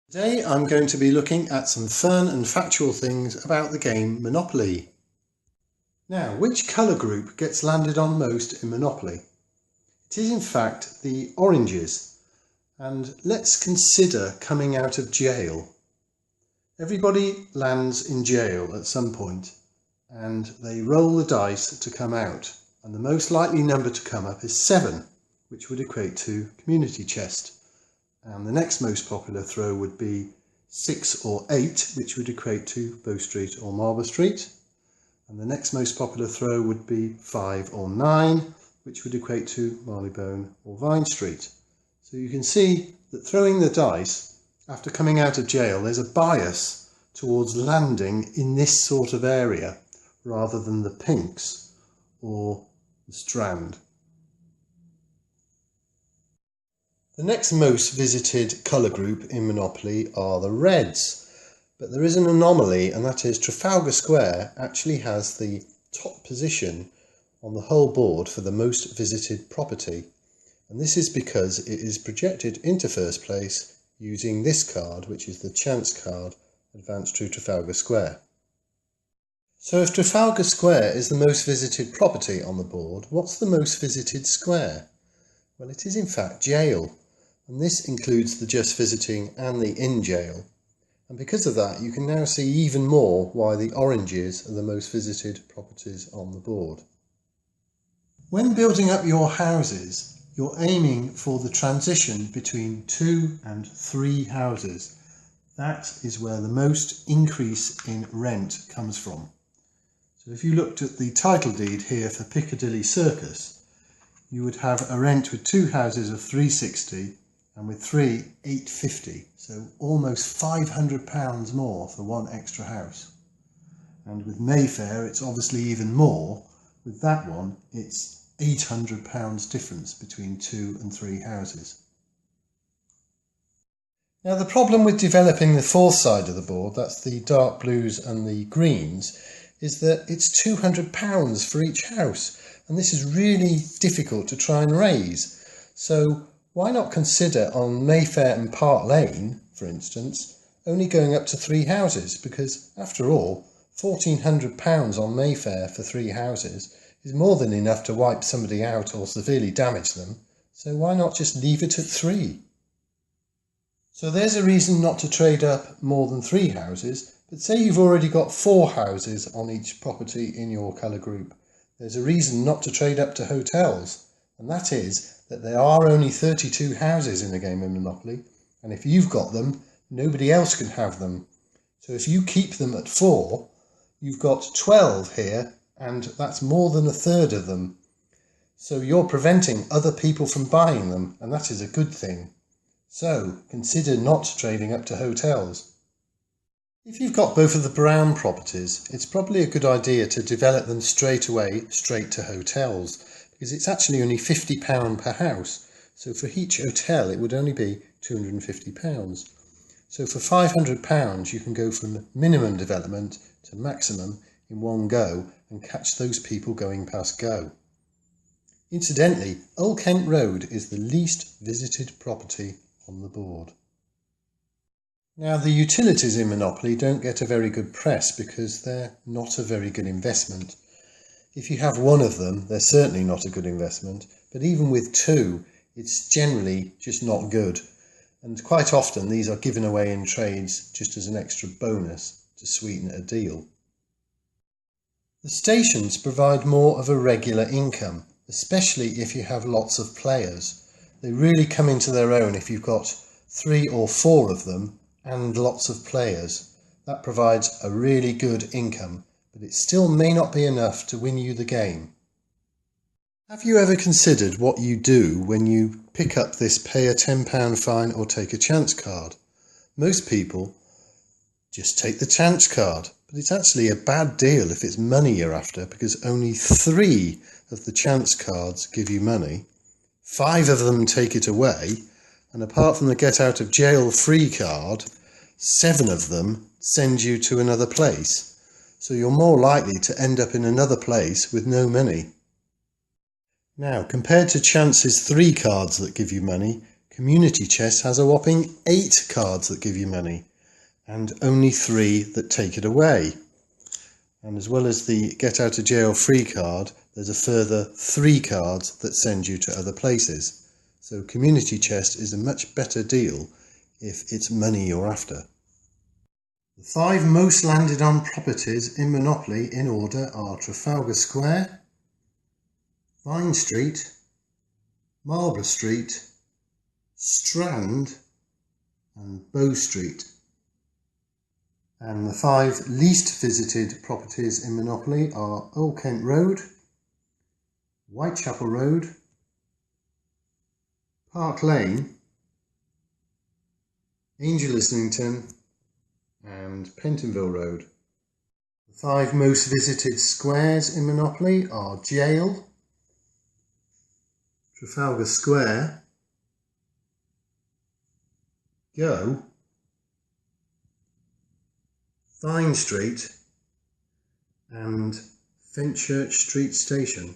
Today I'm going to be looking at some fun and factual things about the game Monopoly. Now, which colour group gets landed on most in Monopoly? It is in fact the oranges. And let's consider coming out of jail. Everybody lands in jail at some point and they roll the dice to come out. And the most likely number to come up is 7, which would equate to community chest. And the next most popular throw would be 6 or 8, which would equate to Bow Street or Marlborough Street. And the next most popular throw would be 5 or 9, which would equate to Marylebone or Vine Street. So you can see that throwing the dice after coming out of jail, there's a bias towards landing in this sort of area rather than the pinks or the Strand. The next most visited colour group in Monopoly are the reds, but there is an anomaly, and that is Trafalgar Square actually has the top position on the whole board for the most visited property, and this is because it is projected into first place using this card, which is the chance card, Advance to Trafalgar Square. So if Trafalgar Square is the most visited property on the board, what's the most visited square? Well, it is in fact jail. And this includes the just visiting and the in jail. And because of that, you can now see even more why the oranges are the most visited properties on the board. When building up your houses, you're aiming for the transition between 2 and 3 houses. That is where the most increase in rent comes from. So if you looked at the title deed here for Piccadilly Circus, you would have a rent with 2 houses of £360 and with 3, £850, so almost £500 more for one extra house. And with Mayfair, it's obviously even more. With that one, it's £800 difference between 2 and 3 houses. Now, the problem with developing the fourth side of the board, that's the dark blues and the greens, is that it's £200 for each house, and this is really difficult to try and raise. So why not consider on Mayfair and Park Lane, for instance, only going up to 3 houses? Because after all, £1,400 on Mayfair for 3 houses is more than enough to wipe somebody out or severely damage them. So why not just leave it at 3? So there's a reason not to trade up more than 3 houses, but say you've already got 4 houses on each property in your colour group. There's a reason not to trade up to hotels, and that is that there are only 32 houses in the game of Monopoly, and if you've got them, nobody else can have them. So if you keep them at 4, you've got 12 here, and that's more than a third of them. So you're preventing other people from buying them, and that is a good thing. So consider not trading up to hotels. If you've got both of the brown properties, it's probably a good idea to develop them straight away, straight to hotels, because it's actually only £50 per house. So for each hotel, it would only be £250. So for £500, you can go from minimum development to maximum in one go and catch those people going past go. Incidentally, Old Kent Road is the least visited property on the board. Now, the utilities in Monopoly don't get a very good press because they're not a very good investment. If you have one of them, they're certainly not a good investment, but even with 2, it's generally just not good. And quite often these are given away in trades just as an extra bonus to sweeten a deal. The stations provide more of a regular income, especially if you have lots of players. They really come into their own if you've got 3 or 4 of them and lots of players. That provides a really good income, but it still may not be enough to win you the game. Have you ever considered what you do when you pick up this pay a £10 fine or take a chance card? Most people just take the chance card, but it's actually a bad deal if it's money you're after, because only 3 of the chance cards give you money, 5 of them take it away, and apart from the get out of jail free card, 7 of them send you to another place. So you're more likely to end up in another place with no money. Now, compared to Chance's 3 cards that give you money, Community Chest has a whopping 8 cards that give you money and only 3 that take it away. And as well as the get out of jail free card, there's a further 3 cards that send you to other places. So Community Chest is a much better deal if it's money you're after. The 5 most landed on properties in Monopoly in order are Trafalgar Square, Vine Street, Marlborough Street, Strand and Bow Street. And the 5 least visited properties in Monopoly are Old Kent Road, Whitechapel Road, Park Lane, Angel Islington and Pentonville Road. The 5 most visited squares in Monopoly are Jail, Trafalgar Square, Go, Vine Street and Fenchurch Street Station.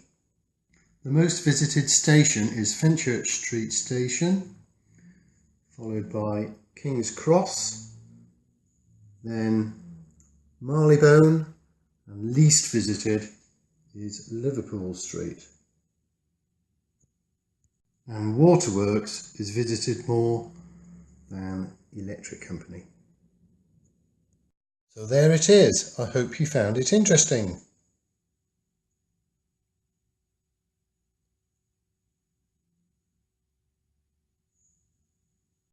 The most visited station is Fenchurch Street Station, followed by King's Cross, then Marylebone, and least visited is Liverpool Street. And Waterworks is visited more than Electric Company. So there it is. I hope you found it interesting.